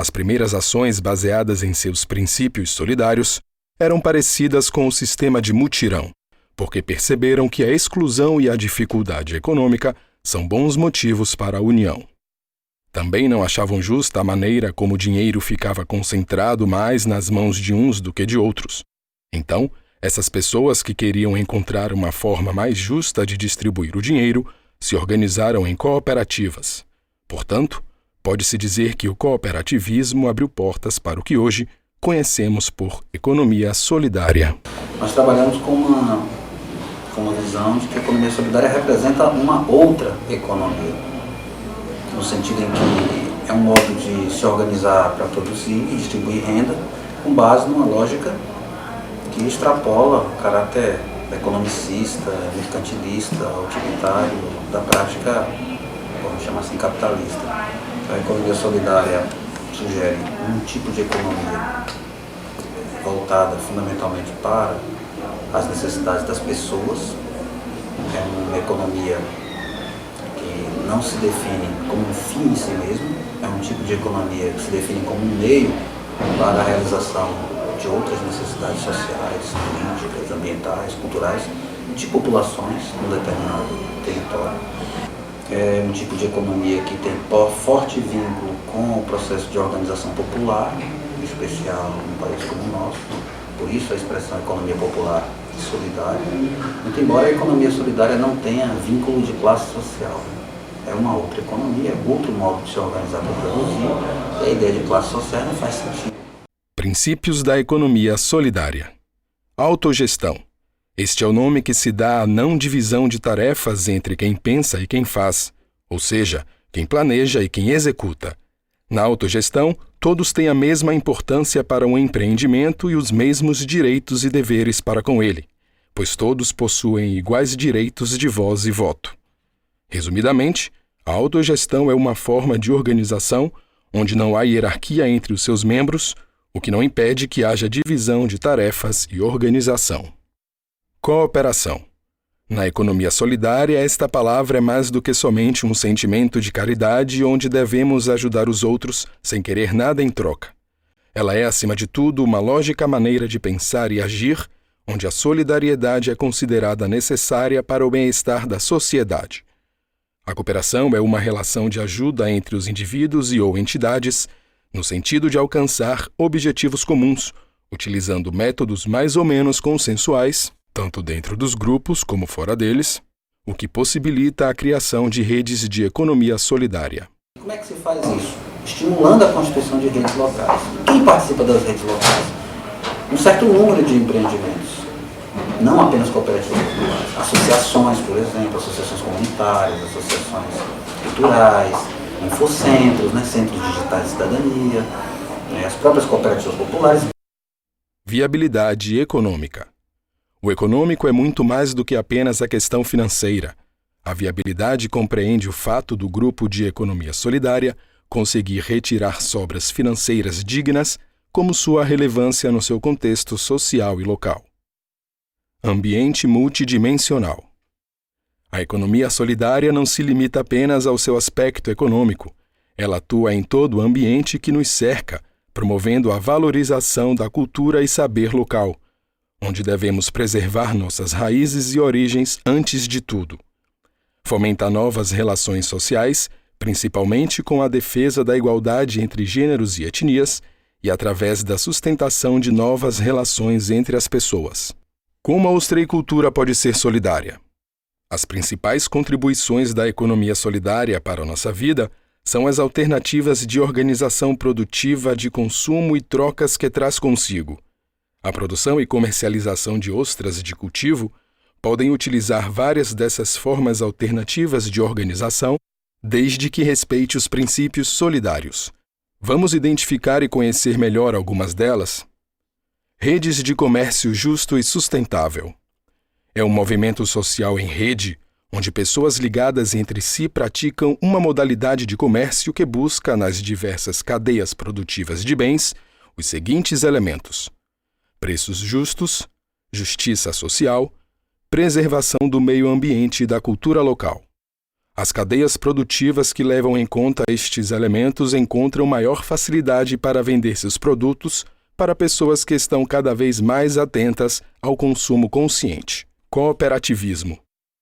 As primeiras ações baseadas em seus princípios solidários eram parecidas com o sistema de mutirão, porque perceberam que a exclusão e a dificuldade econômica são bons motivos para a união. Também não achavam justa a maneira como o dinheiro ficava concentrado mais nas mãos de uns do que de outros. Então, essas pessoas que queriam encontrar uma forma mais justa de distribuir o dinheiro se organizaram em cooperativas. Portanto, pode-se dizer que o cooperativismo abriu portas para o que hoje conhecemos por economia solidária. Nós trabalhamos com uma visão de que a economia solidária representa uma outra economia, no sentido em que é um modo de se organizar para produzir e distribuir renda com base numa lógica que extrapola o caráter economicista, mercantilista, utilitário da prática, vamos chamar assim, capitalista. A economia solidária sugere um tipo de economia voltada fundamentalmente para as necessidades das pessoas. É uma economia que não se define como um fim em si mesmo, é um tipo de economia que se define como um meio para a realização de outras necessidades sociais, políticas, ambientais, culturais, de populações num determinado território. É um tipo de economia que tem forte vínculo com o processo de organização popular, em especial num país como o nosso, por isso a expressão economia popular e solidária, muito embora a economia solidária não tenha vínculo de classe social. É uma outra economia, outro modo de se organizar para produzir, e a ideia de classe social não faz sentido. Princípios da economia solidária. Autogestão. Este é o nome que se dá à não divisão de tarefas entre quem pensa e quem faz, ou seja, quem planeja e quem executa. Na autogestão, todos têm a mesma importância para o empreendimento e os mesmos direitos e deveres para com ele, pois todos possuem iguais direitos de voz e voto. Resumidamente, a autogestão é uma forma de organização onde não há hierarquia entre os seus membros, o que não impede que haja divisão de tarefas e organização. Cooperação. Na economia solidária, esta palavra é mais do que somente um sentimento de caridade onde devemos ajudar os outros sem querer nada em troca. Ela é, acima de tudo, uma lógica maneira de pensar e agir, onde a solidariedade é considerada necessária para o bem-estar da sociedade. A cooperação é uma relação de ajuda entre os indivíduos e ou entidades, no sentido de alcançar objetivos comuns, utilizando métodos mais ou menos consensuais, tanto dentro dos grupos como fora deles, o que possibilita a criação de redes de economia solidária. Como é que se faz isso? Estimulando a constituição de redes locais. Quem participa das redes locais? Um certo número de empreendimentos, não apenas cooperativas populares, associações, por exemplo, associações comunitárias, associações culturais, infocentros, centros digitais de cidadania, as próprias cooperativas populares. Viabilidade econômica. O econômico é muito mais do que apenas a questão financeira. A viabilidade compreende o fato do grupo de economia solidária conseguir retirar sobras financeiras dignas, como sua relevância no seu contexto social e local. Ambiente multidimensional. A economia solidária não se limita apenas ao seu aspecto econômico. Ela atua em todo o ambiente que nos cerca, promovendo a valorização da cultura e saber local, onde devemos preservar nossas raízes e origens antes de tudo. Fomenta novas relações sociais, principalmente com a defesa da igualdade entre gêneros e etnias, e através da sustentação de novas relações entre as pessoas. Como a ostreicultura pode ser solidária? As principais contribuições da economia solidária para a nossa vida são as alternativas de organização produtiva, de consumo e trocas que traz consigo. A produção e comercialização de ostras de cultivo podem utilizar várias dessas formas alternativas de organização, desde que respeite os princípios solidários. Vamos identificar e conhecer melhor algumas delas? Redes de comércio justo e sustentável. É um movimento social em rede, onde pessoas ligadas entre si praticam uma modalidade de comércio que busca, nas diversas cadeias produtivas de bens, os seguintes elementos: preços justos, justiça social, preservação do meio ambiente e da cultura local. As cadeias produtivas que levam em conta estes elementos encontram maior facilidade para vender seus produtos para pessoas que estão cada vez mais atentas ao consumo consciente. Cooperativismo.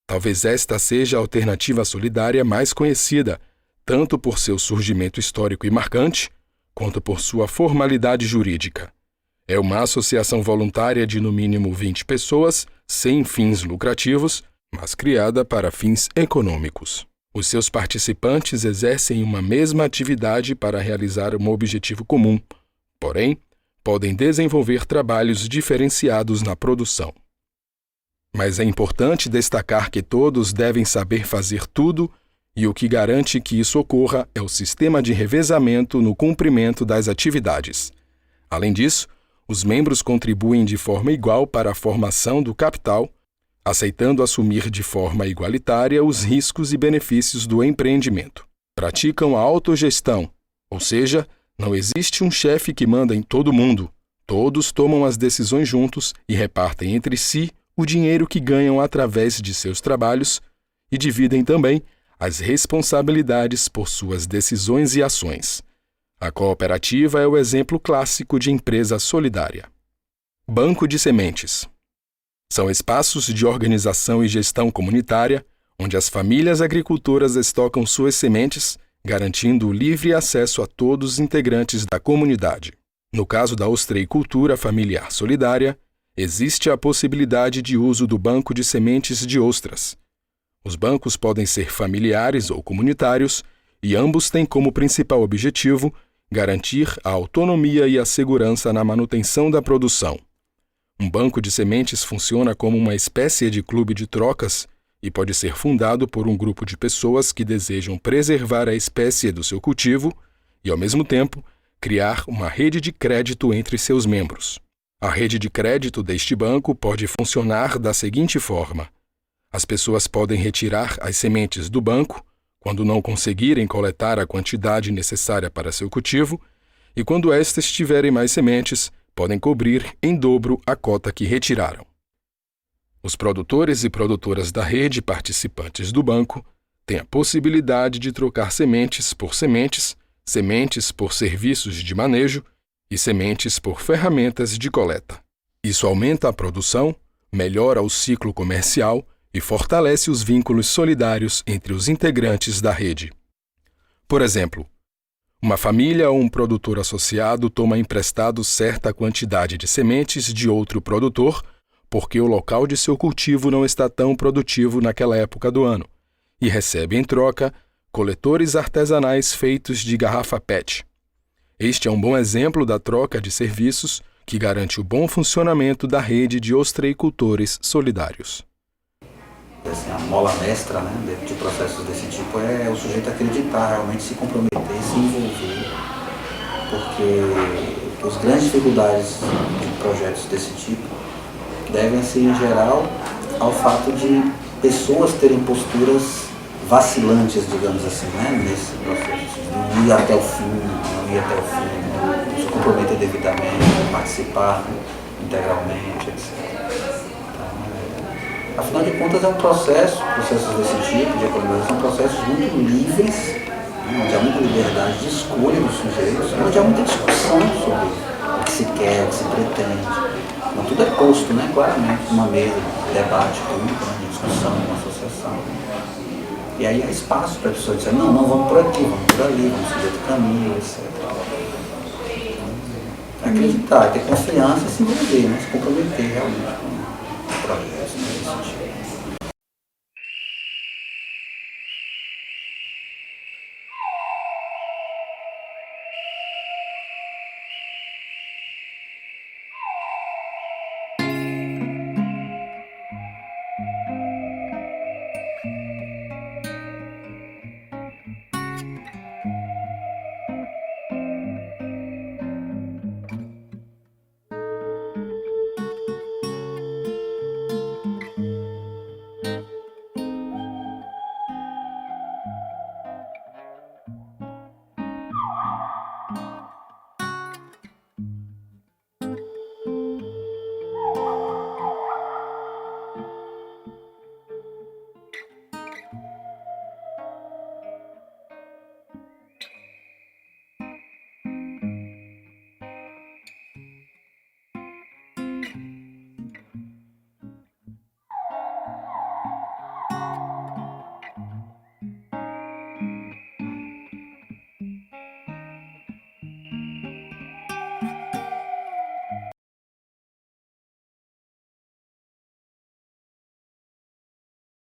Talvez esta seja a alternativa solidária mais conhecida, tanto por seu surgimento histórico e marcante, quanto por sua formalidade jurídica. É uma associação voluntária de no mínimo 20 pessoas, sem fins lucrativos, mas criada para fins econômicos. Os seus participantes exercem uma mesma atividade para realizar um objetivo comum, porém, podem desenvolver trabalhos diferenciados na produção. Mas é importante destacar que todos devem saber fazer tudo, e o que garante que isso ocorra é o sistema de revezamento no cumprimento das atividades. Além disso, os membros contribuem de forma igual para a formação do capital, aceitando assumir de forma igualitária os riscos e benefícios do empreendimento. Praticam a autogestão, ou seja, não existe um chefe que manda em todo mundo. Todos tomam as decisões juntos e repartem entre si o dinheiro que ganham através de seus trabalhos e dividem também as responsabilidades por suas decisões e ações. A cooperativa é o exemplo clássico de empresa solidária. Banco de sementes. São espaços de organização e gestão comunitária, onde as famílias agricultoras estocam suas sementes, garantindo o livre acesso a todos os integrantes da comunidade. No caso da ostreicultura familiar solidária, existe a possibilidade de uso do banco de sementes de ostras. Os bancos podem ser familiares ou comunitários, e ambos têm como principal objetivo garantir a autonomia e a segurança na manutenção da produção. Um banco de sementes funciona como uma espécie de clube de trocas e pode ser fundado por um grupo de pessoas que desejam preservar a espécie do seu cultivo e, ao mesmo tempo, criar uma rede de crédito entre seus membros. A rede de crédito deste banco pode funcionar da seguinte forma: as pessoas podem retirar as sementes do banco quando não conseguirem coletar a quantidade necessária para seu cultivo, e quando estas tiverem mais sementes, podem cobrir em dobro a cota que retiraram. Os produtores e produtoras da rede participantes do banco têm a possibilidade de trocar sementes por sementes, sementes por serviços de manejo e sementes por ferramentas de coleta. Isso aumenta a produção, melhora o ciclo comercial e fortalece os vínculos solidários entre os integrantes da rede. Por exemplo, uma família ou um produtor associado toma emprestado certa quantidade de sementes de outro produtor porque o local de seu cultivo não está tão produtivo naquela época do ano, e recebe em troca coletores artesanais feitos de garrafa PET. Este é um bom exemplo da troca de serviços que garante o bom funcionamento da rede de ostreicultores solidários. Assim, a mola mestra, né, de processos desse tipo é o sujeito acreditar, realmente se comprometer, se envolver, porque as grandes dificuldades de projetos desse tipo devem-se, em geral, ao fato de pessoas terem posturas vacilantes, digamos assim, né, nesse processo, não ir até o fim, não se comprometer devidamente, participar integralmente, etc. Afinal de contas, é um processos desse tipo de economia são processos muito livres, né, onde há muita liberdade de escolha dos sujeitos, onde há muita discussão sobre o que se quer, o que se pretende. Então, tudo é posto, né, claramente, numa mesa de debate público, de discussão, uma associação. E aí há espaço para a pessoa dizer, não, vamos por aqui, vamos por ali, vamos seguir outro caminho, etc. Então, acreditar, ter confiança e se envolver, né, se comprometer realmente com projetos desse tipo.